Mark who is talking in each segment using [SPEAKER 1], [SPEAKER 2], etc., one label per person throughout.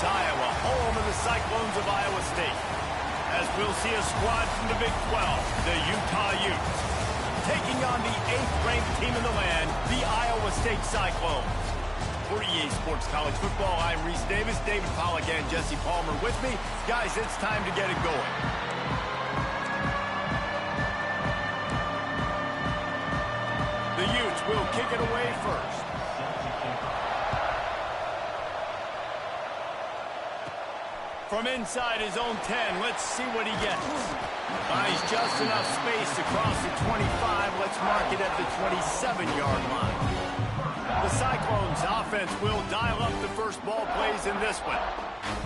[SPEAKER 1] Iowa, home of the Cyclones of Iowa State. As we'll see a squad from the Big 12, the Utah Utes, taking on the 8th-ranked team in the land, the Iowa State Cyclones. For EA Sports College Football, I'm Reese Davis, David Pollack, and Jesse Palmer with me. Guys, it's time to get it going. The Utes will kick it away first. From inside his own 10, let's see what he gets. Buys just enough space to cross the 25. Let's mark it at the 27-yard line. The Cyclones offense will dial up the first ball plays in this one.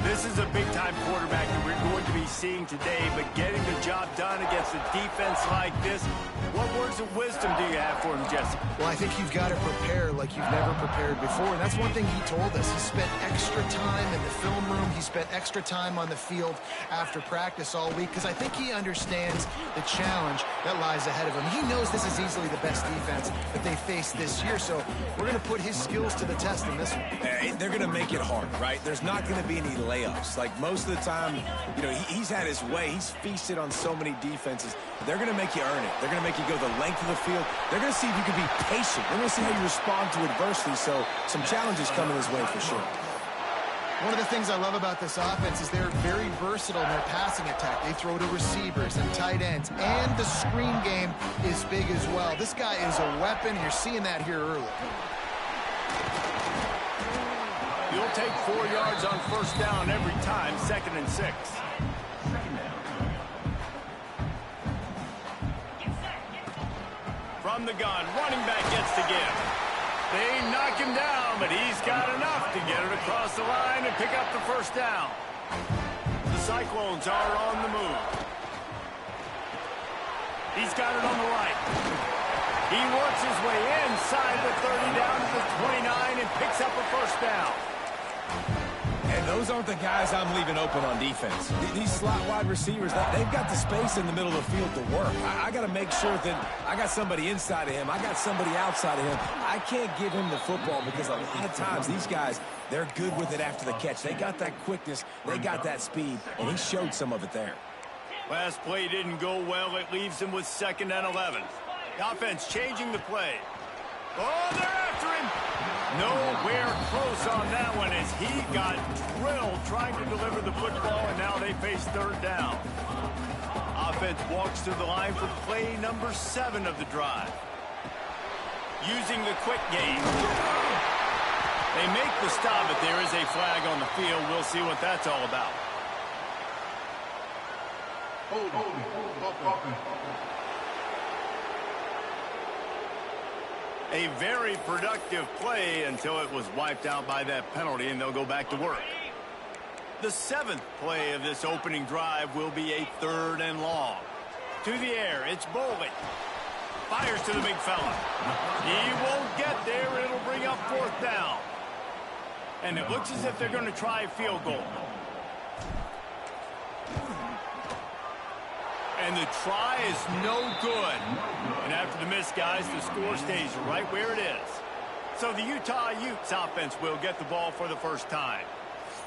[SPEAKER 1] This is a big-time quarterback that we're going to be seeing today, but getting the job done against a defense like this, what words of wisdom do you have for him, Jesse?
[SPEAKER 2] Well, I think you've got to prepare like you've never prepared before, and that's one thing he told us. He spent extra time in the film room. He spent extra time on the field after practice all week because I think he understands the challenge that lies ahead of him. He knows this is easily the best defense that they face this year, so we're going to put his skills to the test in this one.
[SPEAKER 3] They're going to make it hard, right? There's not going to be any layups. Like most of the time, you know, he's had his way. He's feasted on so many defenses. They're going to make you earn it. They're going to make you go the length of the field. They're going to see if you can be patient. They're going to see how you respond to adversity. So some challenges coming his way for sure.
[SPEAKER 2] One of the things I love about this offense is they're very versatile in their passing attack. They throw to receivers and tight ends, and the screen game is big as well. This guy is a weapon. You're seeing that here early.
[SPEAKER 1] You'll take 4 yards on first down every time, 2nd and 6. From the gun, running back gets to give. They knock him down, but he's got enough to get it across the line and pick up the first down. The Cyclones are on the move. He's got it on the right. He works his way inside the 30 down to the 29 and picks up a first down.
[SPEAKER 3] And those aren't the guys I'm leaving open on defense. These slot wide receivers, they've got the space in the middle of the field to work. I got to make sure that I got somebody inside of him. I got somebody outside of him. I can't give him the football because a lot of times these guys, they're good with it after the catch. They got that quickness. They got that speed, and he showed some of it there.
[SPEAKER 1] Last play didn't go well. It leaves him with 2nd and 11. The offense changing the play. Oh, they're after him. Nowhere close on that one as he got drilled trying to deliver the football, and now they face 3rd down. Offense walks to the line for play number 7 of the drive. Using the quick game. They make the stop, but there is a flag on the field. We'll see what that's all about. A very productive play until it was wiped out by that penalty, and they'll go back to work. The 7th play of this opening drive will be a 3rd and long. To the air, it's Bowling. Fires to the big fella. He won't get there. It'll bring up 4th down. And it looks as if they're going to try a field goal. And the try is no good. And after the miss, guys, the score stays right where it is. So the Utah Utes offense will get the ball for the first time.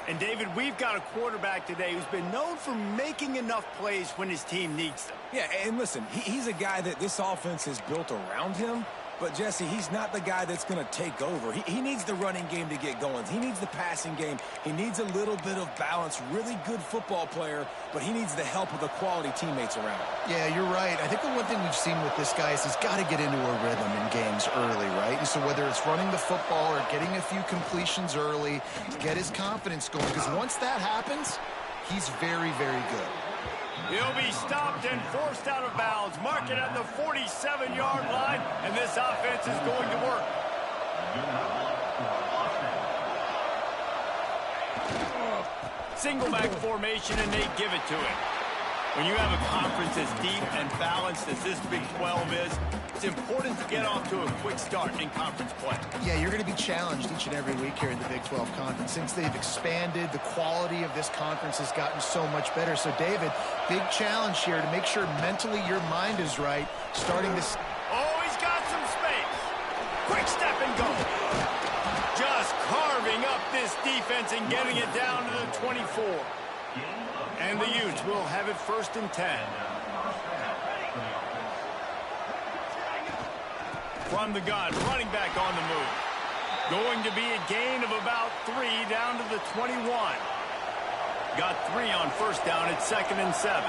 [SPEAKER 1] And, David, we've got a quarterback today who's been known for making enough plays when his team needs them.
[SPEAKER 3] Yeah, and listen, he's a guy that this offense is built around him. But, Jesse, he's not the guy that's going to take over. He needs the running game to get going. He needs the passing game. He needs a little bit of balance. Really good football player, but he needs the help of the quality teammates around him.
[SPEAKER 2] Yeah, you're right. I think the one thing we've seen with this guy is he's got to get into a rhythm in games early, right? And so whether it's running the football or getting a few completions early to get his confidence going, because once that happens, he's very, very good.
[SPEAKER 1] He'll be stopped and forced out of bounds. Mark it at the 47-yard line, and this offense is going to work. Single back formation, and they give it to him. When you have a conference as deep and balanced as this Big 12 is, it's important to get off to a quick start in conference play.
[SPEAKER 2] Yeah, you're going to be challenged each and every week here in the Big 12 Conference. Since they've expanded, the quality of this conference has gotten so much better. So, David, big challenge here to make sure mentally your mind is right, starting this.
[SPEAKER 1] Oh, he's got some space. Quick step and go. just carving up this defense and getting it down to the 24. And the Utes will have it 1st and 10. From the gun, running back on the move. Going to be a gain of about 3 down to the 21. Got 3 on 1st down at 2nd and 7.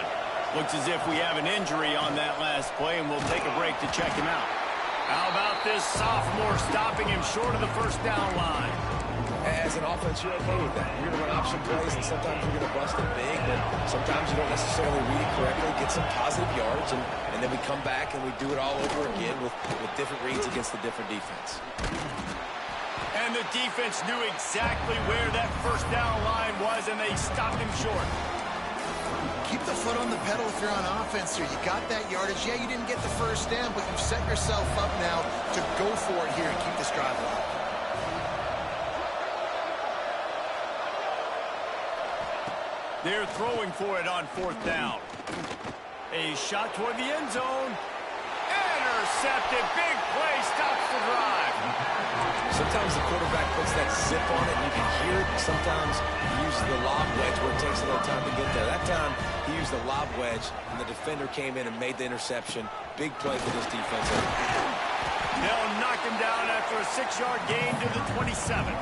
[SPEAKER 1] Looks as if we have an injury on that last play, and we'll take a break to check him out. How about this sophomore stopping him short of the 1st down line?
[SPEAKER 3] As an offense, you're okay with that. You're going to run option plays, and sometimes you're going to bust it big, but sometimes you don't necessarily read it correctly, get some positive yards, and then we come back and we do it all over again with different reads against the different defense.
[SPEAKER 1] And the defense knew exactly where that 1st down line was, and they stopped him short.
[SPEAKER 2] Keep the foot on the pedal if you're on offense here. You got that yardage. Yeah, you didn't get the 1st down, but you've set yourself up now to go for it here and keep this drive alive.
[SPEAKER 1] They're throwing for it on 4th down. A shot toward the end zone. Intercepted. Big play. Stops the drive.
[SPEAKER 3] Sometimes the quarterback puts that zip on it, and you can hear it. Sometimes he uses the lob wedge where it takes a little time to get there. That time, he used the lob wedge, and the defender came in and made the interception. Big play for this defense.
[SPEAKER 1] They'll knock him down after a 6-yard gain to the 27.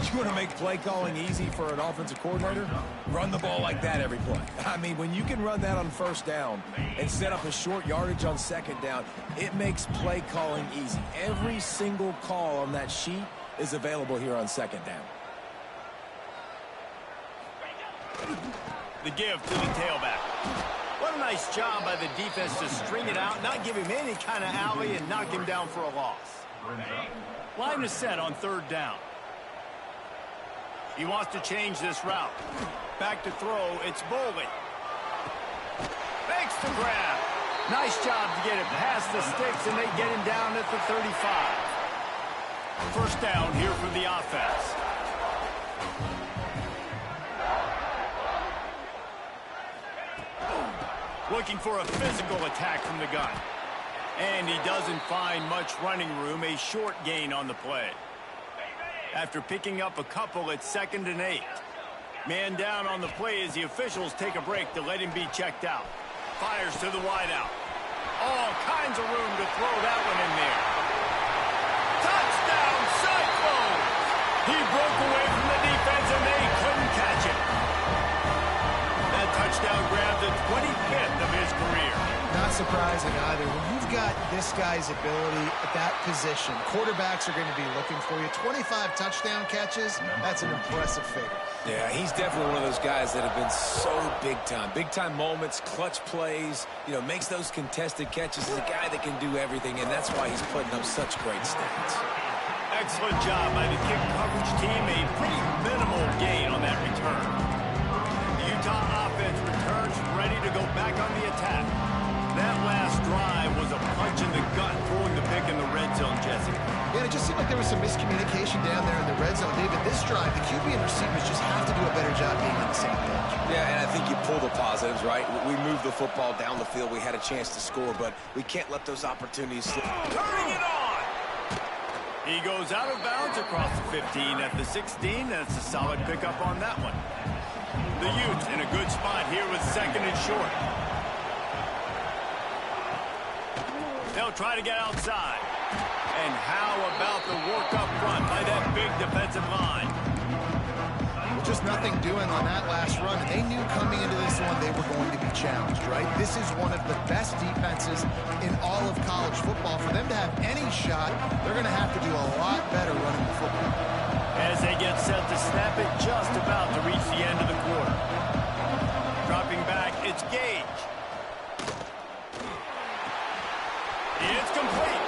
[SPEAKER 3] You want to make play calling easy for an offensive coordinator? Run the ball like that every play. I mean, when you can run that on 1st down and set up a short yardage on 2nd down, it makes play calling easy. Every single call on that sheet is available here on 2nd down.
[SPEAKER 1] The give to the tailback. What a nice job by the defense to string it out, not give him any kind of alley, and knock him down for a loss. Line is set on 3rd down. He wants to change this route. Back to throw, it's Boley. Makes the grab. Nice job to get it past the sticks, and they get him down at the 35. 1st down here for the offense. Looking for a physical attack from the gun. And he doesn't find much running room, a short gain on the play. After picking up a couple at 2nd and 8. Man down on the play as the officials take a break to let him be checked out. Fires to the wideout. All kinds of room to throw that one in there. Touchdown, Cyclones! He broke away from the defense and they couldn't catch him. That touchdown grabbed the 25th of his career.
[SPEAKER 2] Not surprising either. When you've got this guy's ability at that position, quarterbacks are going to be looking for you. 25 touchdown catches, that's an impressive figure.
[SPEAKER 3] Yeah, he's definitely one of those guys that have been so big time. Big time moments, clutch plays, you know, makes those contested catches. He's a guy that can do everything, and that's why he's putting up such great stats.
[SPEAKER 1] Excellent job by the kick coverage team. A pretty minimal gain on that return. The Utah offense returns ready to go back on the attack. That last drive was a punch in the gut, throwing the pick in the red zone, Jesse.
[SPEAKER 2] Yeah, it just seemed like there was some miscommunication down there in the red zone. David, this drive, the QB and receivers just have to do a better job being on the same page. Yeah,
[SPEAKER 3] and I think you pull the positives, right? We moved the football down the field. We had a chance to score, but we can't let those opportunities slip.
[SPEAKER 1] Turning it on! He goes out of bounds across the 15 at the 16. That's a solid pickup on that one. The Utes in a good spot here with 2nd and short. They'll try to get outside. And how about the work up front by that big defensive line?
[SPEAKER 2] Just nothing doing on that last run. And they knew coming into this one they were going to be challenged, right? This is one of the best defenses in all of college football. For them to have any shot, they're going to have to do a lot better running the football.
[SPEAKER 1] As they get set to snap it, just about to reach the end of the quarter. Dropping back, it's Gage. It's complete.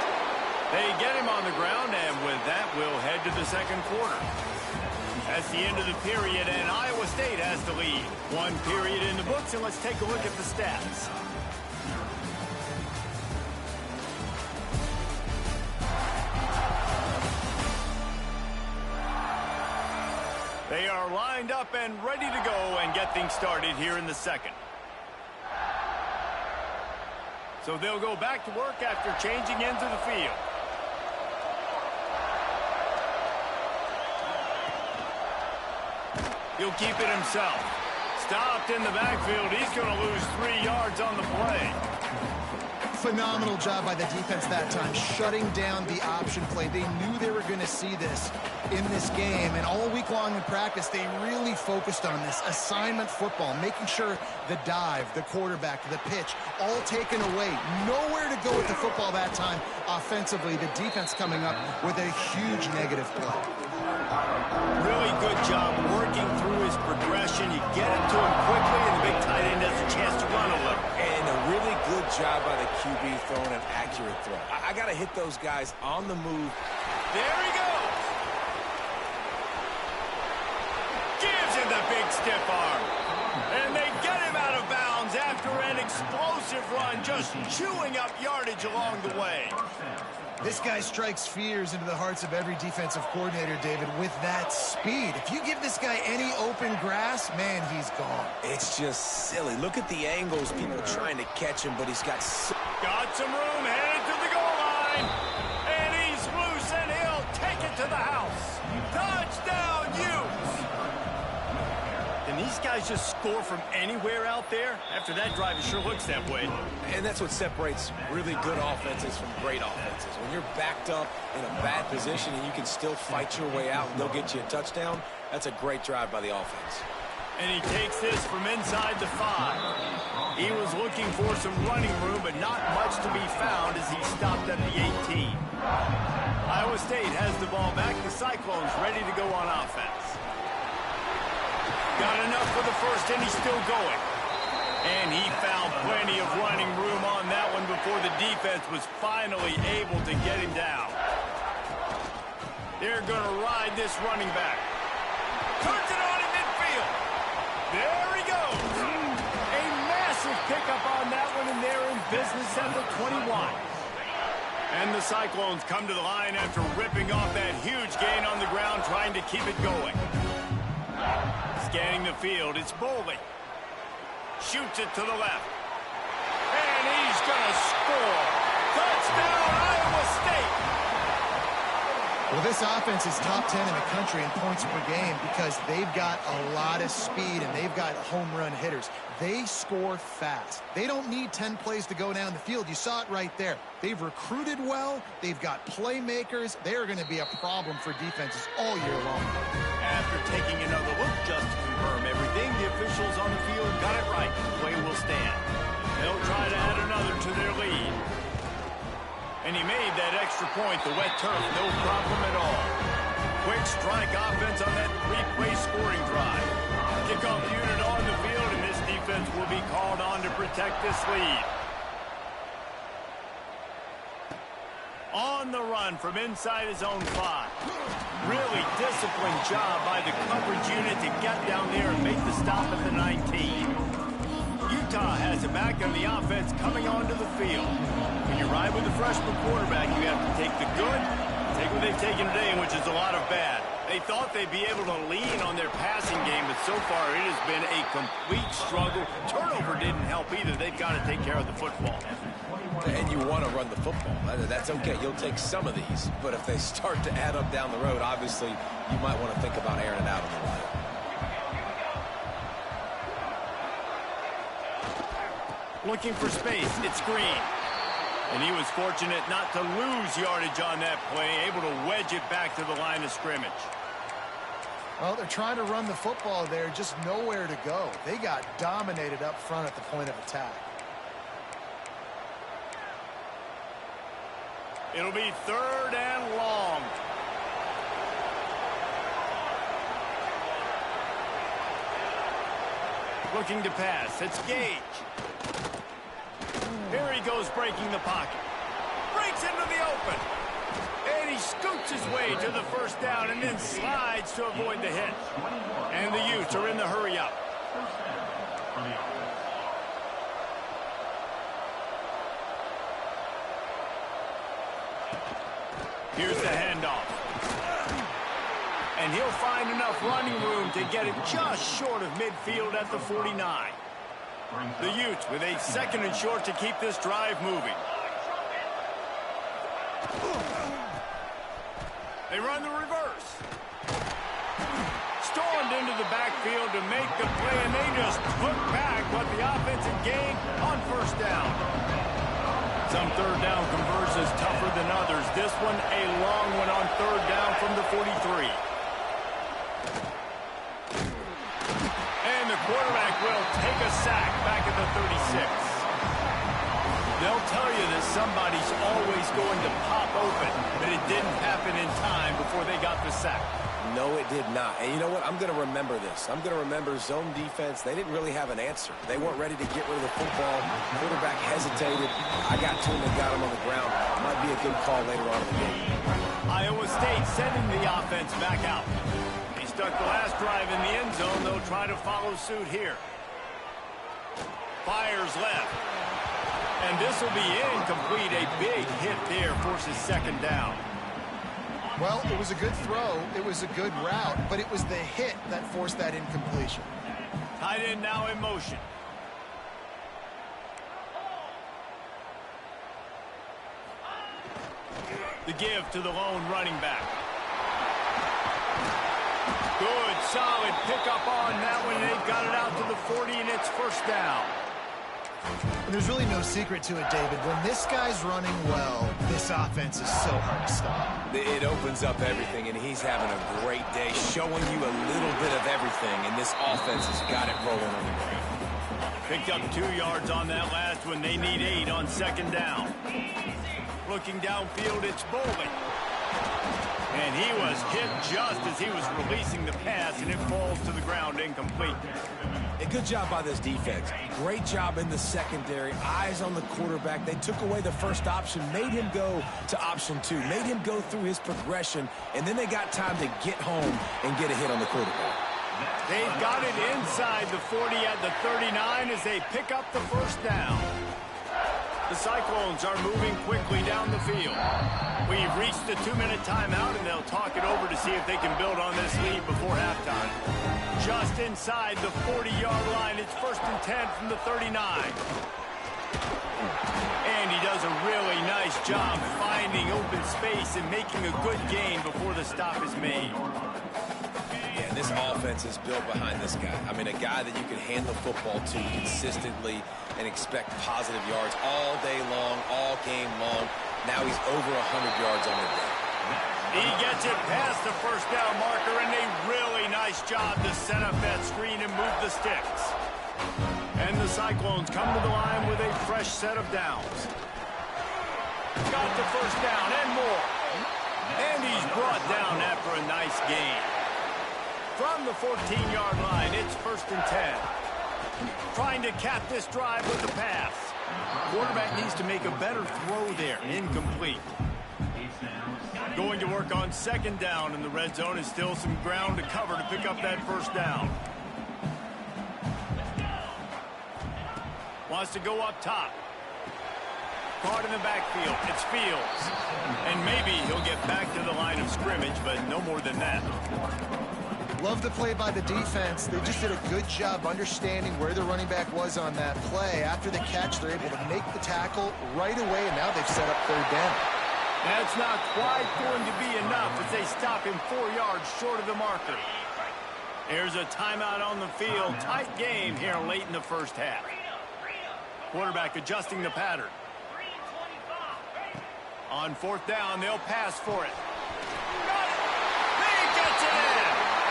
[SPEAKER 1] They get him on the ground, and with that, we'll head to the 2nd quarter. That's the end of the period, and Iowa State has the lead. 1 period in the books, and let's take a look at the stats. They are lined up and ready to go and get things started here in the 2nd. So they'll go back to work after changing into the field. He'll keep it himself. Stopped in the backfield. He's going to lose 3 yards on the play.
[SPEAKER 2] Phenomenal job by the defense that time, shutting down the option play. They knew they were going to see this in this game, and all week long in practice, they really focused on this assignment football, making sure the dive, the quarterback, the pitch, all taken away. Nowhere to go with the football that time offensively. The defense coming up with a huge negative play.
[SPEAKER 1] Really good job working through his progression. You get it to him quickly, and the big tight end has a chance to run a little.
[SPEAKER 3] And a really good job by the QB throwing an accurate throw. I got to hit those guys on the move.
[SPEAKER 1] There he goes. Gives him the big stiff arm. And they get him out of bounds after an explosive run, just chewing up yardage along the way.
[SPEAKER 2] This guy strikes fears into the hearts of every defensive coordinator, David, with that speed. If you give this guy any open grass, man, he's gone.
[SPEAKER 3] It's just silly. Look at the angles, people trying to catch him, but he's got
[SPEAKER 1] some room, headed to the goal line. And he's loose, and he'll take it to the house. Touchdown, Utes! Can these guys just score from anywhere out there? After that drive, it sure looks that way.
[SPEAKER 3] And that's what separates really good offenses from great offenses. When you're backed up in a bad position and you can still fight your way out and they'll get you a touchdown, that's a great drive by the offense.
[SPEAKER 1] And he takes this from inside the 5. He was looking for some running room, but not much to be found as he stopped at the 18. Iowa State has the ball back. The Cyclones ready to go on offense. Got enough for the first, and he's still going. And he found plenty of running room on that one before the defense was finally able to get him down. They're going to ride this running back. Turns it on in midfield. There he goes. A massive pickup on that one, and they're in business at the 21. And the Cyclones come to the line after ripping off that huge gain on the ground, trying to keep it going. Scanning the field, it's Boley. Shoots it to the left. And he's going to score. Touchdown, Iowa State.
[SPEAKER 2] Well, this offense is top 10 in the country in points per game because they've got a lot of speed and they've got home run hitters. They score fast. They don't need 10 plays to go down the field. You saw it right there. They've recruited well. They've got playmakers. They are going to be a problem for defenses all year long.
[SPEAKER 1] After taking another look just to confirm everything, the officials on the field got it right. Play will stand. They'll try to add another to their lead. And he made that extra point, the wet turf, no problem at all. Quick strike offense on that 3-play scoring drive. Kickoff unit on the field, and this defense will be called on to protect this lead. On the run from inside his own 5. Really disciplined job by the coverage unit to get down there and make the stop at the 19. Utah has it back on the offense coming onto the field. When you ride with the freshman quarterback, you have to take the good, take what they've taken today, which is a lot of bad. They thought they'd be able to lean on their passing game, but so far it has been a complete struggle. Turnover didn't help either. They've got to take care of the football.
[SPEAKER 3] And you want to run the football. That's okay. You'll take some of these. But if they start to add up down the road, obviously, you might want to think about airing it out on the line.
[SPEAKER 1] Looking for space. It's Green. And he was fortunate not to lose yardage on that play, able to wedge it back to the line of scrimmage.
[SPEAKER 2] Well, they're trying to run the football there, just nowhere to go. They got dominated up front at the point of attack.
[SPEAKER 1] It'll be 3rd and long. Looking to pass. It's Gage. Here he goes, breaking the pocket. Breaks into the open. And he scoots his way to the first down and then slides to avoid the hit. And the Utes are in the hurry up. Here's the handoff. And he'll find enough running room to get it just short of midfield at the 49. The Utes with a 2nd and short to keep this drive moving. They run the reverse. stormed into the backfield to make the play, and they just took back what the offense had gained on first down. Some third down conversions tougher than others. This one a long one on third down from the 43. And the quarterback will take a sack back at the 36. They'll tell you that somebody's always going to pop open, but it didn't happen in time before they got the sack.
[SPEAKER 3] No, it did not. And you know what? I'm going to remember this. I'm going to remember zone defense. They didn't really have an answer. They weren't ready to get rid of the football. Quarterback hesitated. I got to him and got him on the ground. Might be a good call later on in the game.
[SPEAKER 1] Iowa State sending the offense back out. He stuck the last drive in the end zone. They'll try to follow suit here. Fires left. And this will be incomplete. A big hit there forces second down.
[SPEAKER 2] Well, it was a good throw. It was a good route, but it was the hit that forced that incompletion.
[SPEAKER 1] Tight end now in motion. The give to the lone running back. Good, solid pickup on that one. They've got it out to the 40, and it's first down.
[SPEAKER 2] And there's really no secret to it, David. When this guy's running well, this offense is so hard to stop.
[SPEAKER 3] It opens up everything, and he's having a great day, showing you a little bit of everything, and this offense has got it rolling on the ground.
[SPEAKER 1] Picked up 2 yards on that last one. They need 8 on second down. Looking downfield, it's Bowling. And he was hit just as he was releasing the pass, and it falls to the ground incomplete.
[SPEAKER 3] A good job by this defense. Great job in the secondary. Eyes on the quarterback. They took away the first option, made him go to option 2, made him go through his progression, and then they got time to get home and get a hit on the quarterback.
[SPEAKER 1] They've got it inside the 40 at the 39 as they pick up the first down. The Cyclones are moving quickly down the field. We've reached the 2-minute timeout, and they'll talk it over to see if they can build on this lead before halftime. Just inside the 40-yard line, it's 1st and 10 from the 39. And he does a really nice job finding open space and making a good gain before the stop is made.
[SPEAKER 3] Yeah, this offense is built behind this guy. I mean, a guy that you can hand the football to consistently and expect positive yards all day long, all game long. Now he's over 100 yards on the day.
[SPEAKER 1] He gets it past the first down marker, and a really nice job to set up that screen and move the sticks. And the Cyclones come to the line with a fresh set of downs. Got the first down and more. And he's brought down after a nice gain. From the 14-yard line, it's 1st and 10. Trying to cap this drive with the pass. Quarterback needs to make a better throw there. Incomplete. Going to work on second down in the red zone. Is still some ground to cover to pick up that first down. Wants to go up top. Caught in the backfield. It's Fields. And maybe he'll get back to the line of scrimmage, but no more than that.
[SPEAKER 2] Love the play by the defense. They just did a good job understanding where the running back was on that play. After the catch, they're able to make the tackle right away, and now they've set up third down.
[SPEAKER 1] That's not quite going to be enough as they stop him 4 yards short of the marker. Here's a timeout on the field. Tight game here late in the first half. Quarterback adjusting the pattern. On 4th down, they'll pass for it. Got it! He gets it in!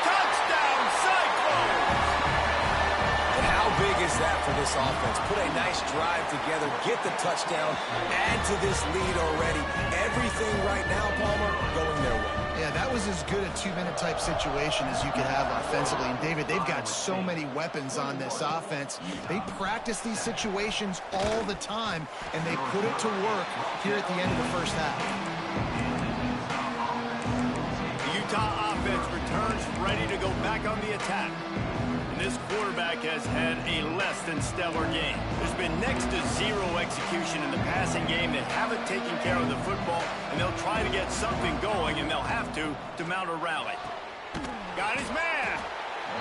[SPEAKER 1] Touchdown, Cyclones!
[SPEAKER 3] And how big is that for this offense? Put a nice drive together, get the touchdown, add to this lead already. Everything right now, Palmer, going their way.
[SPEAKER 2] Yeah, that was as good a 2-minute type situation as you could have offensively. And, David, they've got so many weapons on this offense. They practice these situations all the time, and they put it to work here at the end of the first half.
[SPEAKER 1] The Utah offense returns ready to go back on the attack. And this quarterback has had a less than stellar game. There's been next to zero execution in the passing game. They haven't taken care of the football, and they'll try to get something going, and they'll have to mount a rally. Got his man.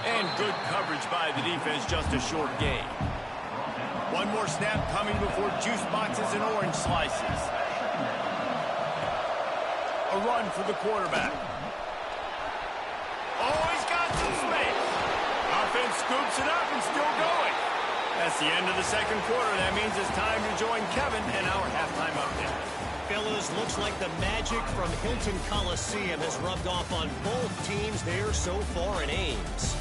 [SPEAKER 1] And good coverage by the defense, just a short gain. One more snap coming before juice boxes and orange slices. A run for the quarterback. Oh, he's got some space. scoops it up and still going. That's the end of the second quarter. That means it's time to join Kevin in our halftime update.
[SPEAKER 4] Fellas, looks like the magic from Hilton Coliseum has rubbed off on both teams there so far in Ames.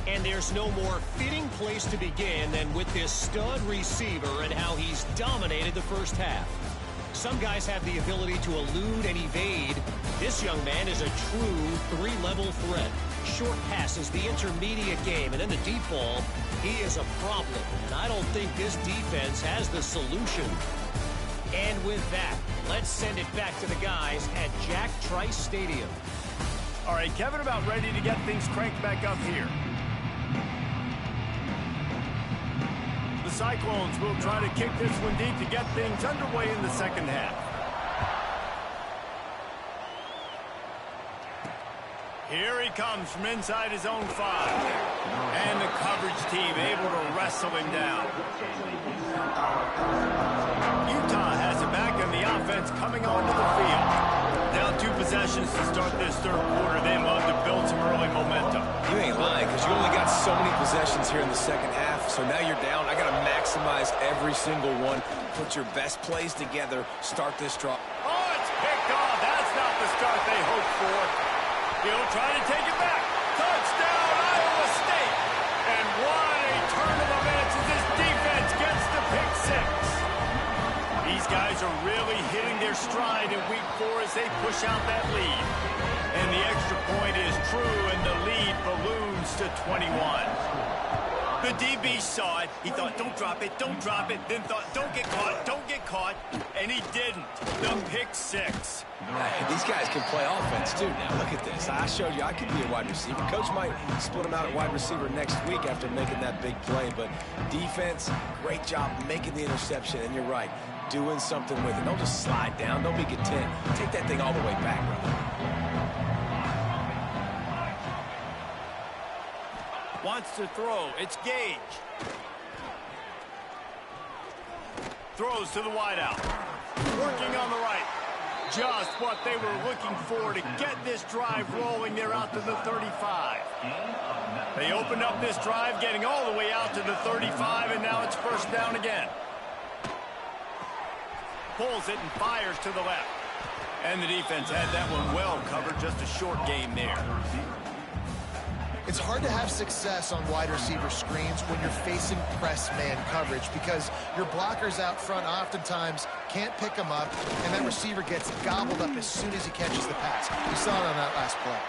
[SPEAKER 4] And there's no more fitting place to begin than with this stud receiver and how he's dominated the first half. Some guys have the ability to elude and evade. This young man is a true three-level threat. Short passes, the intermediate game, and then the deep ball, he is a problem. And I don't think this defense has the solution. And with that, let's send it back to the guys at Jack Trice Stadium.
[SPEAKER 1] All right, Kevin, about ready to get things cranked back up here. The Cyclones will try to kick this one deep to get things underway in the second half. Here he comes from inside his own 5. And the coverage team able to wrestle him down. Utah has it back, and the offense coming onto the field. Down 2 possessions to start this third quarter. They love to build some early momentum.
[SPEAKER 3] You ain't lying, because you only got so many possessions here in the second half. So now you're down. I got to maximize every single one. Put your best plays together. Start this drive.
[SPEAKER 1] Oh, it's picked off. That's not the start they hoped for. He'll try to take it back. Touchdown, Iowa State. And what a turn of events as this defense gets the pick 6. These guys are really hitting their stride in week 4 as they push out that lead. And the extra point is true, and the lead balloons to 21. The DB saw it. He thought, don't drop it, then thought, don't get caught, and he didn't. The pick 6.
[SPEAKER 3] These guys can play offense, too. Now, look at this. I showed you I could be a wide receiver. Coach might split him out at wide receiver next week after making that big play. But defense, great job making the interception. And you're right, doing something with it. Don't just slide down. Don't be content. Take that thing all the way back, brother.
[SPEAKER 1] Wants to throw. It's Gage. Throws to the wideout. Working on the right. Just what they were looking for to get this drive rolling. They're out to the 35. They opened up this drive, getting all the way out to the 35, and now it's first down again. Pulls it and fires to the left. And the defense had that one well covered. Just a short game there.
[SPEAKER 2] It's hard to have success on wide receiver screens when you're facing press man coverage because your blockers out front oftentimes can't pick them up, and that receiver gets gobbled up as soon as he catches the pass. We saw it on that last play.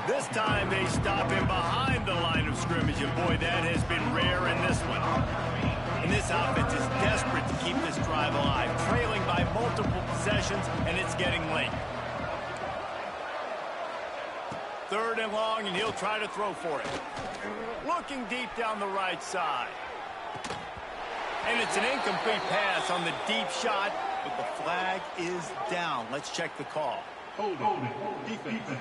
[SPEAKER 1] This time they stop him behind the line of scrimmage, and boy, that has been rare in this one. And this offense is desperate to keep this drive alive, trailing by multiple possessions, and it's getting late. 3rd and long, and he'll try to throw for it. Looking deep down the right side. And it's an incomplete pass on the deep shot, but the flag is down. Let's check the call. Hold it. Defense.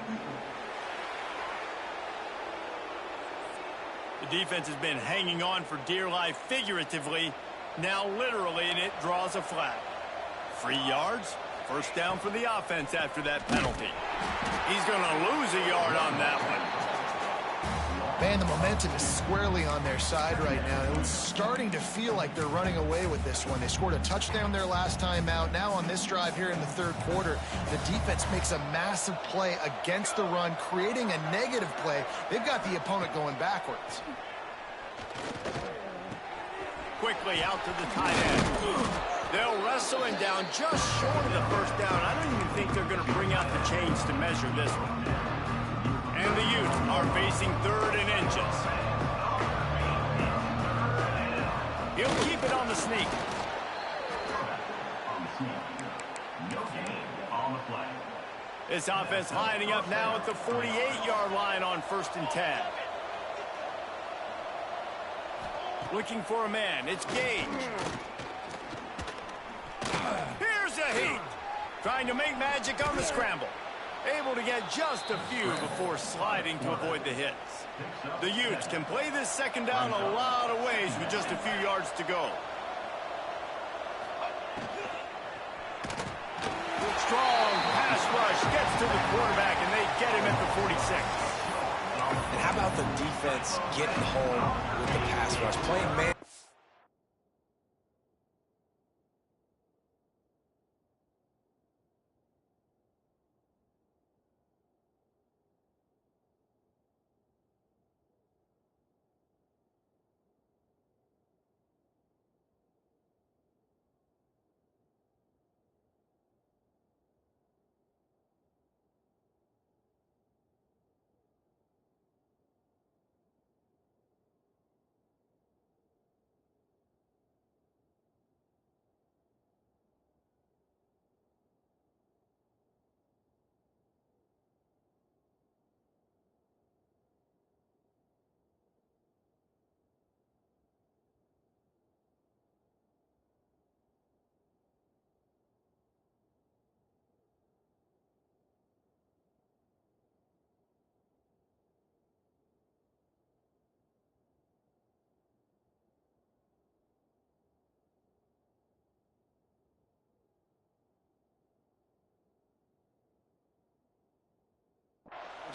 [SPEAKER 1] The defense has been hanging on for dear life figuratively, now literally, and it draws a flag. 3 yards. First down for the offense after that penalty. He's going to lose a yard on that one.
[SPEAKER 2] Man, the momentum is squarely on their side right now. It's starting to feel like they're running away with this one. They scored a touchdown their last time out. Now on this drive here in the 3rd quarter, the defense makes a massive play against the run, creating a negative play. They've got the opponent going backwards.
[SPEAKER 1] Quickly out to the tight end. They'll wrestle him down just short of the first down. I don't even think they're going to bring out the chains to measure this one. And the Utes are facing 3rd and inches. He'll keep it on the sneak. This offense lining up now at the 48-yard line on 1st and 10. Looking for a man. It's Gage. Here's a heat. Trying to make magic on the scramble. Able to get just a few before sliding to avoid the hits. The Utes can play this second down a lot of ways with just a few yards to go. Strong pass rush gets to the quarterback, and they get him at the 46.
[SPEAKER 3] And how about the defense getting home with the pass rush? Playing man.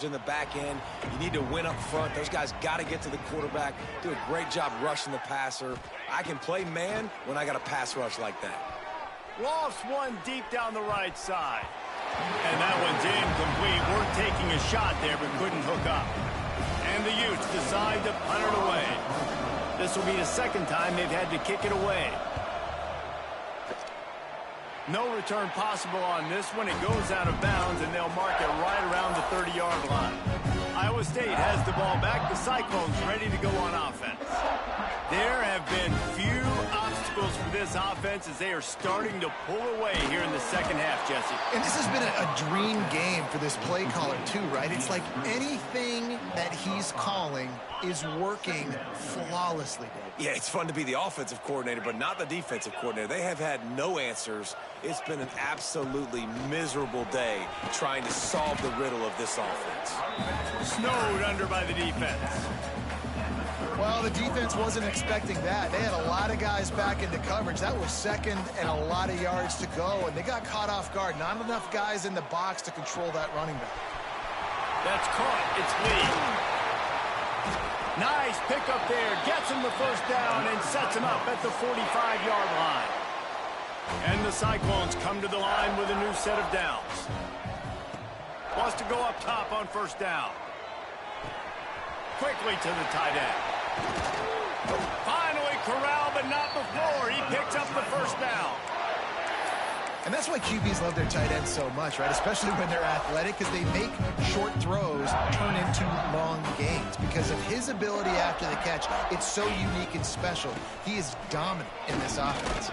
[SPEAKER 3] In the back end, you need to win up front. Those guys got to get to the quarterback, do a great job rushing the passer. I can play man when I got a pass rush like that.
[SPEAKER 1] Lost one deep down the right side. And that one's incomplete. We're taking a shot there, but couldn't hook up. And the Utes decide to punt it away. This will be the second time they've had to kick it away. No return possible on this one. It goes out of bounds, and they'll mark it right around the 30-yard line. Iowa State has the ball back. The Cyclones ready to go on offense. There have been few obstacles for this offense as they are starting to pull away here in the second half, Jesse.
[SPEAKER 2] And this has been a dream game for this play caller, too, right? It's like anything that he's calling is working flawlessly, Dave.
[SPEAKER 3] Yeah, it's fun to be the offensive coordinator, but not the defensive coordinator. They have had no answers. It's been an absolutely miserable day trying to solve the riddle of this offense.
[SPEAKER 1] Snowed under by the defense.
[SPEAKER 2] Well, the defense wasn't expecting that. They had a lot of guys back into coverage. That was second and a lot of yards to go, and they got caught off guard. Not enough guys in the box to control that running back.
[SPEAKER 1] That's caught. It's Lee. Nice pickup there. Gets him the first down and sets him up at the 45-yard line. And the Cyclones come to the line with a new set of downs. Wants to go up top on first down. Quickly to the tight end. Finally corralled, but not before. He picks up the first down.
[SPEAKER 2] And that's why QBs love their tight ends so much, right? Especially when they're athletic, because they make short throws turn into long gains. Because of his ability after the catch, it's so unique and special. He is dominant in this offense.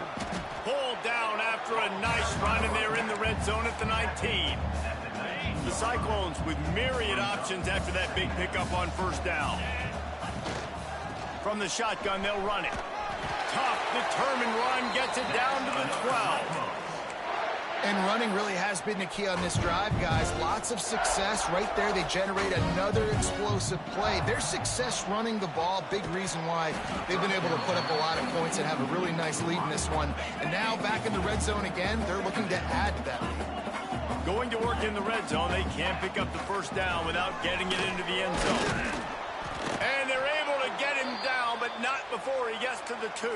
[SPEAKER 1] Pulled down after a nice run, and they're in the red zone at the 19. The Cyclones with myriad options after that big pickup on first down. From the shotgun, they'll run it. Tough, determined run, gets it down to the 12.
[SPEAKER 2] And running really has been the key on this drive, guys. Lots of success right there. They generate another explosive play. Their success running the ball, big reason why they've been able to put up a lot of points and have a really nice lead in this one. And now back in the red zone again, they're looking to add to that lead.
[SPEAKER 1] Going to work in the red zone, they can't pick up the first down without getting it into the end zone. And they're able to get him down, but not before he gets to the 2.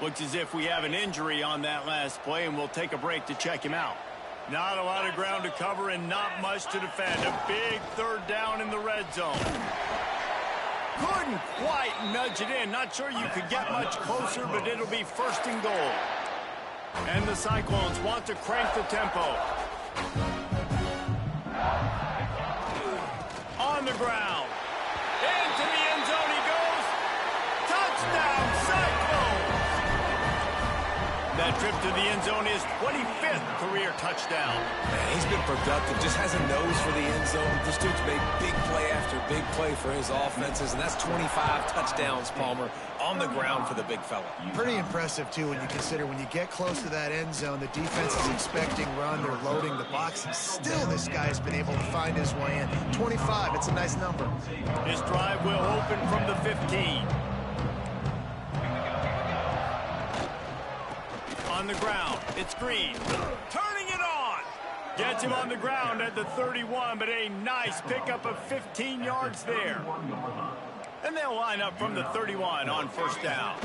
[SPEAKER 1] Looks as if we have an injury on that last play, and we'll take a break to check him out. Not a lot of ground to cover and not much to defend. A big third down in the red zone. Couldn't quite nudge it in. Not sure you could get much closer, but it'll be first and goal. And the Cyclones want to crank the tempo. On the ground. Into the end zone he goes. Touchdown, Cyclones! That trip to the end zone is 25th career touchdown.
[SPEAKER 3] Man, he's been productive, just has a nose for the end zone. This dude's made big play after big play for his offenses, and that's 25 touchdowns, Palmer, on the ground for the big fella.
[SPEAKER 2] Pretty impressive, too, when you consider when you get close to that end zone, the defense is expecting run, they're loading the box, and still this guy's been able to find his way in. 25, it's a nice number.
[SPEAKER 1] This drive will open from the 15. On the ground, it's Green. Turning it on. Gets him on the ground at the 31, but a nice pickup of 15 yards there. And they'll line up from the 31 on first down.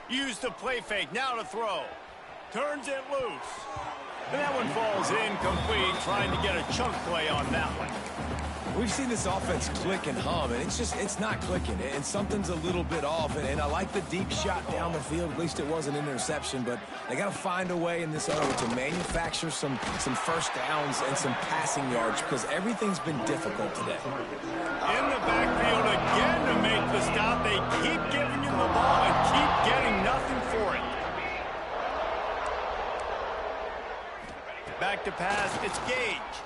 [SPEAKER 1] Use the play fake, now to throw. Turns it loose. And that one falls incomplete, trying to get a chunk play on that one.
[SPEAKER 3] We've seen this offense click and hum, and it's not clicking, and something's a little bit off. And I like the deep shot down the field. At least it wasn't an interception, but they got to find a way in this other to manufacture some first downs and some passing yards because everything's been difficult today.
[SPEAKER 1] In the backfield again to make the stop. They keep giving him the ball and keep getting nothing for it. Back to pass, it's Gage.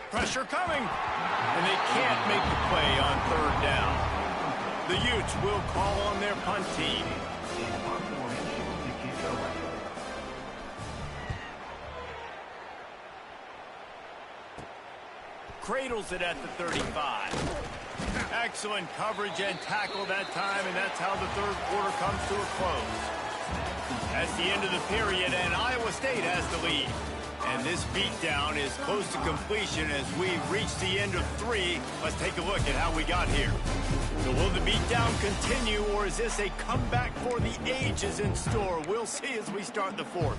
[SPEAKER 1] Pressure coming, and they can't make the play on third down. The Utes will call on their punt team. Cradles it at the 35. Excellent coverage and tackle that time, and that's how the third quarter comes to a close. That's the end of the period, and Iowa State has the lead. And this beatdown is close to completion as we've reached the end of 3. Let's take a look at how we got here. So will the beatdown continue, or is this a comeback for the ages in store? We'll see as we start the fourth.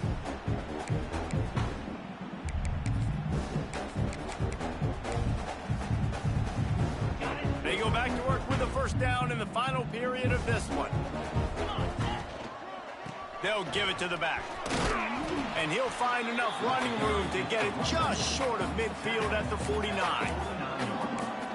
[SPEAKER 1] They go back to work with a first down in the final period of this one. They'll give it to the back. And he'll find enough running room to get it just short of midfield at the 49.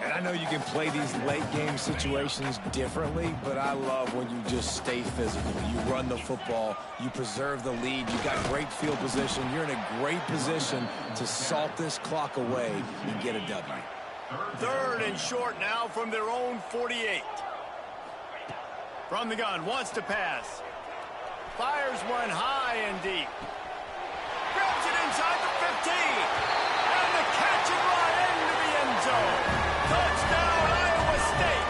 [SPEAKER 3] And I know you can play these late-game situations differently, but I love when you just stay physical. You run the football, you preserve the lead, you got great field position. You're in a great position to salt this clock away and get a W.
[SPEAKER 1] Third and short now from their own 48. From the gun, wants to pass. Fires one high and deep. Grabs it inside the 15. And the catch and run into the end zone. Touchdown, Iowa State.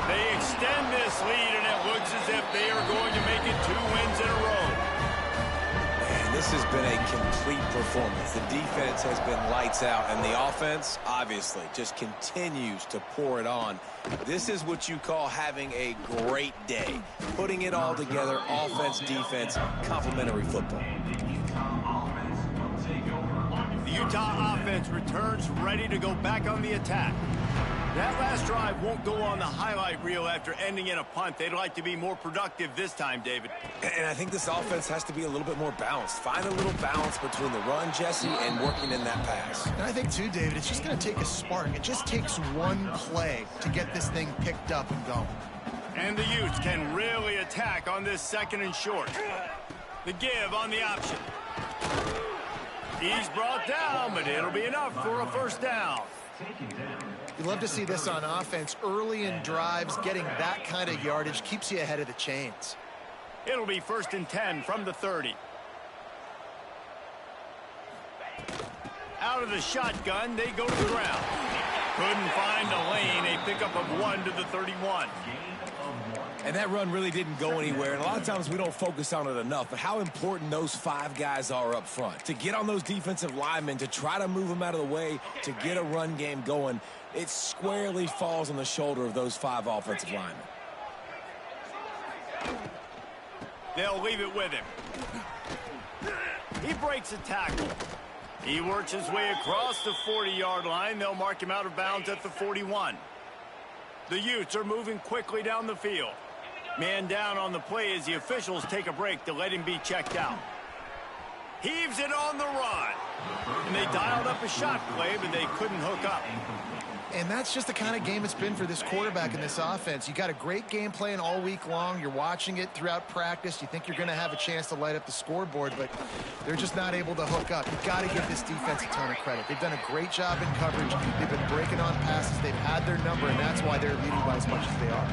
[SPEAKER 1] They extend this lead, and it looks as if they are going to make it 2 wins in a row.
[SPEAKER 3] Man, this has been a complete performance. The defense has been lights out, and the offense, obviously, just continues to pour it on. This is what you call having a great day. Putting it all together, offense, defense, complementary football.
[SPEAKER 1] The Utah offense returns ready to go back on the attack. That last drive won't go on the highlight reel after ending in a punt. They'd like to be more productive this time, David.
[SPEAKER 3] And I think this offense has to be a little bit more balanced. Find a little balance between the run, Jesse, and working in that pass.
[SPEAKER 2] And I think, too, David, it's just going to take a spark. It just takes one play to get this thing picked up and going.
[SPEAKER 1] And the Utes can really attack on this second and short. The give on the option. He's brought down, but it'll be enough for a first down.
[SPEAKER 2] You love to see this on offense. Early in drives, getting that kind of yardage keeps you ahead of the chains.
[SPEAKER 1] It'll be 1st and 10 from the 30. Out of the shotgun, they go to the ground. Couldn't find a lane, a pickup of 1 to the 31.
[SPEAKER 3] And that run really didn't go anywhere. And a lot of times we don't focus on it enough. But how important those 5 guys are up front. To get on those defensive linemen, to try to move them out of the way, to get a run game going, it squarely falls on the shoulder of those 5 offensive linemen.
[SPEAKER 1] They'll leave it with him. He breaks a tackle. He works his way across the 40-yard line. They'll mark him out of bounds at the 41. The Utes are moving quickly down the field. Man down on the play as the officials take a break to let him be checked out. Heaves it on the run. And they dialed up a shot play, but they couldn't hook up.
[SPEAKER 2] And that's just the kind of game it's been for this quarterback in this offense. You got a great game plan all week long. You're watching it throughout practice. You think you're going to have a chance to light up the scoreboard, but they're just not able to hook up. You've got to give this defense a ton of credit. They've done a great job in coverage. They've been breaking on passes. They've had their number, and that's why they're leading by as much as they are.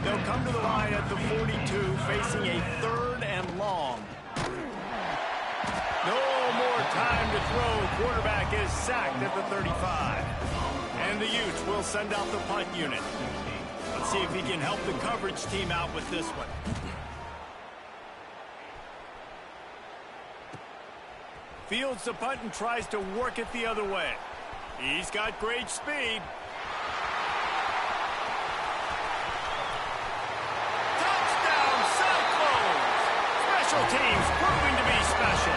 [SPEAKER 1] They'll come to the line at the 42, facing a 3rd and long. No more time to throw. Quarterback is sacked at the 35. And the Utes will send out the punt unit. Let's see if he can help the coverage team out with this one. Fields the punt and tries to work it the other way. He's got great speed. Touchdown, Cyclones! Special teams proving to be special.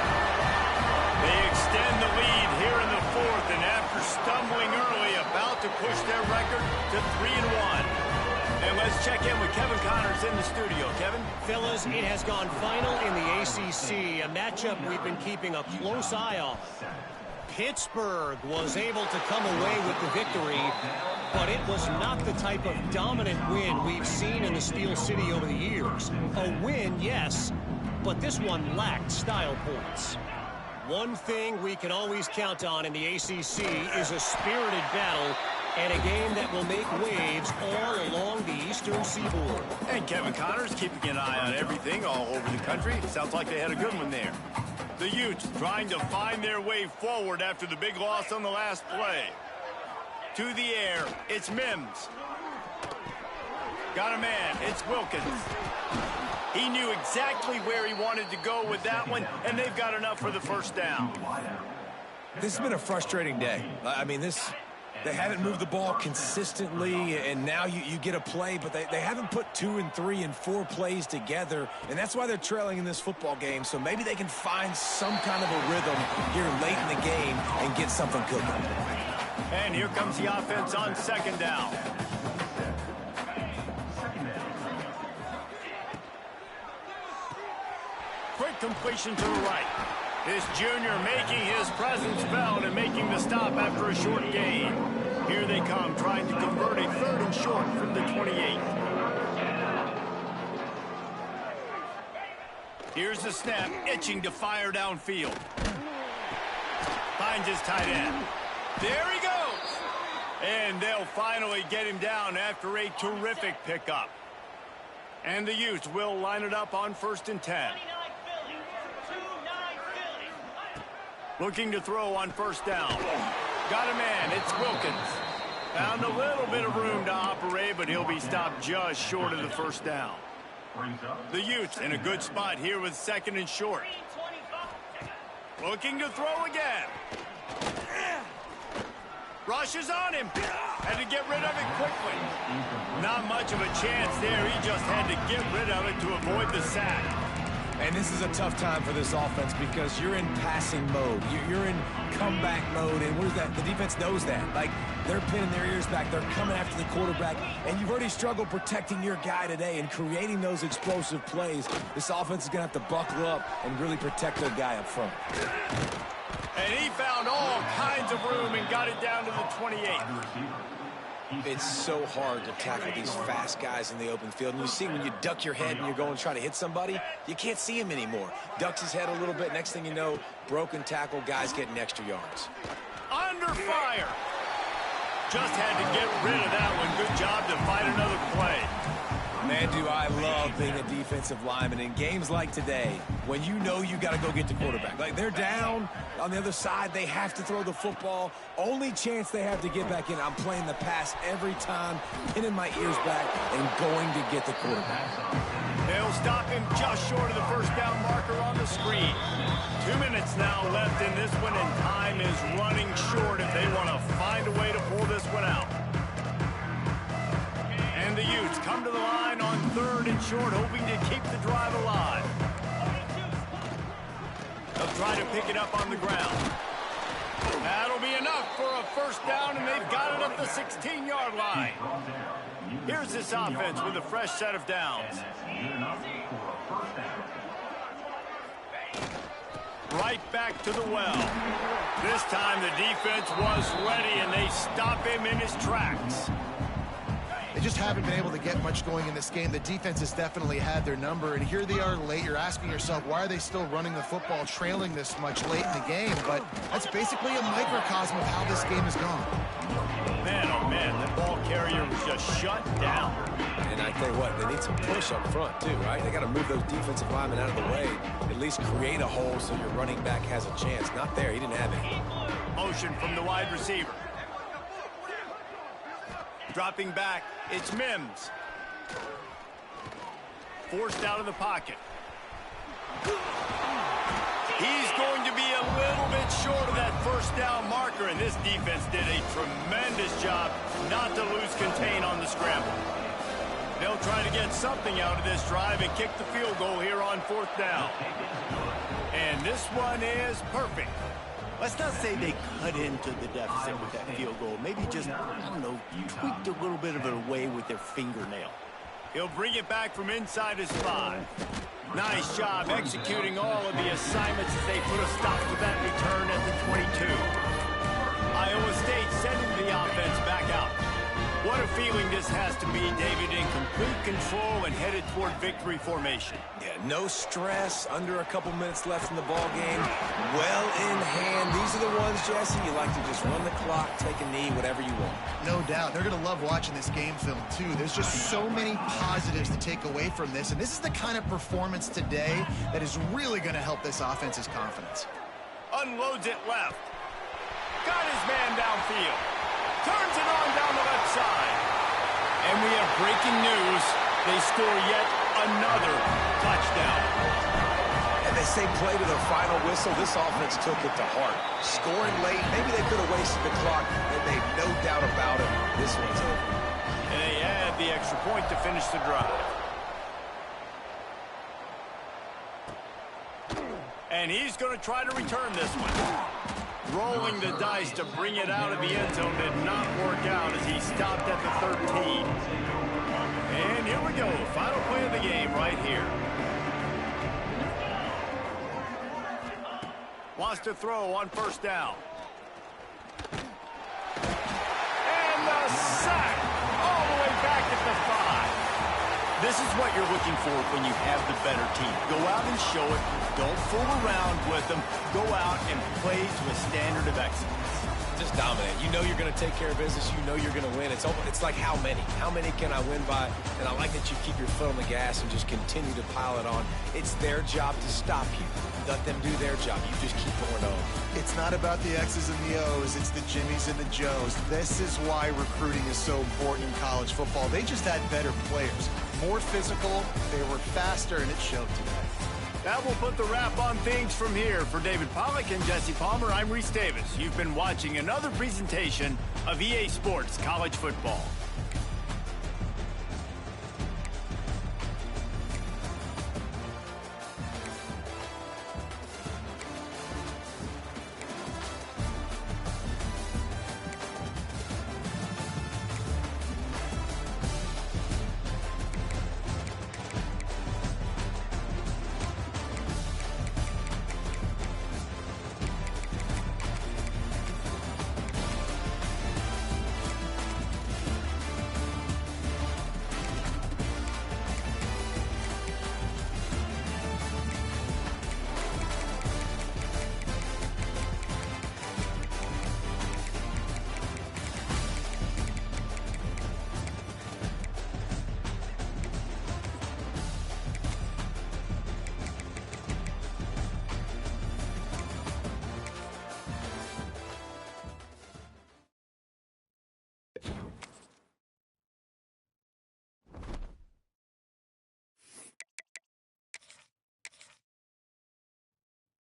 [SPEAKER 1] They extend the lead here in the fourth, and after stumbling early, about to push their record to 3-1. And let's check in with Kevin Connors in the studio. Kevin?
[SPEAKER 4] Fellas, it has gone final in the ACC, a matchup we've been keeping a close eye on. Pittsburgh was able to come away with the victory, but it was not the type of dominant win we've seen in the Steel City over the years. A win, yes, but this one lacked style points. One thing we can always count on in the ACC is a spirited battle and a game that will make waves all along the Eastern Seaboard.
[SPEAKER 1] And Kevin Connors keeping an eye on everything all over the country. Sounds like they had a good one there. The Utes trying to find their way forward after the big loss on the last play. To the air, it's Mims. Got a man, it's Wilkins. He knew exactly where he wanted to go with that one, and they've got enough for the first down.
[SPEAKER 3] This has been a frustrating day. I mean, they haven't moved the ball consistently, and now you get a play, but they haven't put 2 and 3 and 4 plays together, and that's why they're trailing in this football game. So maybe they can find some kind of a rhythm here late in the game and get something cooking.
[SPEAKER 1] And here comes the offense on second down. Quick completion to the right. This junior making his presence felt and making the stop after a short gain. Here they come, trying to convert a 3rd and short from the 28. Here's the snap, itching to fire downfield. Finds his tight end. There he goes! And they'll finally get him down after a terrific pickup. And the Utes will line it up on 1st and 10. Looking to throw on 1st down. Got a man, it's Wilkins. Found a little bit of room to operate, but he'll be stopped just short of the 1st down. The Utes in a good spot here with 2nd and short. Looking to throw again. Rushes on him. Had to get rid of it quickly. Not much of a chance there. He just had to get rid of it to avoid the sack.
[SPEAKER 3] And this is a tough time for this offense because you're in passing mode. You're in comeback mode, and where's that? The defense knows that. Like, they're pinning their ears back. They're coming after the quarterback, and you've already struggled protecting your guy today and creating those explosive plays. This offense is going to have to buckle up and really protect their guy up front.
[SPEAKER 1] And he found all kinds of room and got it down to the 28.
[SPEAKER 3] It's so hard to tackle these fast guys in the open field. And you see when you duck your head and you're going to try to hit somebody, you can't see him anymore. Ducks his head a little bit. Next thing you know, broken tackle, guys getting extra yards.
[SPEAKER 1] Under fire. Just had to get rid of that one. Good job to find another play.
[SPEAKER 3] Man, do I love being a defensive lineman in games like today when you know you got to go get the quarterback. Like, they're down on the other side. They have to throw the football. Only chance they have to get back in. I'm playing the pass every time, pinning my ears back and going to get the quarterback.
[SPEAKER 1] They'll stop him just short of the 1st down marker on the screen. 2 minutes now left in this one, and time is running short if they want to find a way to pull this one out. And the Utes come to the line on 3rd and short, hoping to keep the drive alive. They'll try to pick it up on the ground. That'll be enough for a 1st down, and they've got it up the 16-yard line. Here's this offense with a fresh set of downs. Right back to the well. This time the defense was ready, and they stop him in his tracks.
[SPEAKER 2] They just haven't been able to get much going in this game. The defense has definitely had their number, and here they are late. You're asking yourself, why are they still running the football, trailing this much late in the game? But that's basically a microcosm of how this game has gone.
[SPEAKER 1] Man, oh man, the ball carrier was just shut down.
[SPEAKER 3] And I tell you what, they need some push up front too, right? They got to move those defensive linemen out of the way, at least create a hole so your running back has a chance. Not there, he didn't have any.
[SPEAKER 1] Motion from the wide receiver. Dropping back, it's Mims. Forced out of the pocket. He's going to be a little bit short of that first down marker, and this defense did a tremendous job not to lose contain on the scramble. They'll try to get something out of this drive and kick the field goal here on 4th down. And this one is perfect. Let's not say they cut into the deficit with that field goal. Maybe just, I don't know, tweaked a little bit of it away with their fingernail. He'll bring it back from inside his 5. Nice job executing all of the assignments as they put a stop to that return at the 22. Iowa State sending the offense back out. What a feeling this has to be, David, in complete control and headed toward victory formation.
[SPEAKER 3] Yeah, no stress, under a couple minutes left in the ball game, well in hand. These are the ones, Jesse, you like to just run the clock, take a knee, whatever you want.
[SPEAKER 2] No doubt. They're going to love watching this game film, too. There's just so many positives to take away from this, and this is the kind of performance today that is really going to help this offense's confidence.
[SPEAKER 1] Unloads it left. Got his man downfield. Turns it on down the left side. And we have breaking news. They score yet another touchdown.
[SPEAKER 3] And they say play to the final whistle. This offense took it to heart. Scoring late, maybe they could have wasted the clock. They made no doubt about it. This one's over.
[SPEAKER 1] And they add the extra point to finish the drive. And he's going to try to return this one. Rolling the dice to bring it out of the end zone did not work out as he stopped at the 13. And here we go. Final play of the game right here. Wants to throw on 1st down. And the sack all the way back at the 5. This is what you're looking for when you have the better team. Go out and show it. Don't fool around with them. Go out and play to a standard of excellence.
[SPEAKER 3] Just dominate. You know you're going to take care of business. You know you're going to win. It's like how many? How many can I win by? And I like that you keep your foot on the gas and just continue to pile it on. It's their job to stop you. Let them do their job. You just keep going on.
[SPEAKER 2] It's not about the X's and the O's. It's the Jimmies and the Joes. This is why recruiting is so important in college football. They just had better players. More physical, they were faster, and it showed today.
[SPEAKER 1] That will put the wrap on things from here. For David Pollack and Jesse Palmer, I'm Reese Davis. You've been watching another presentation of EA Sports College Football.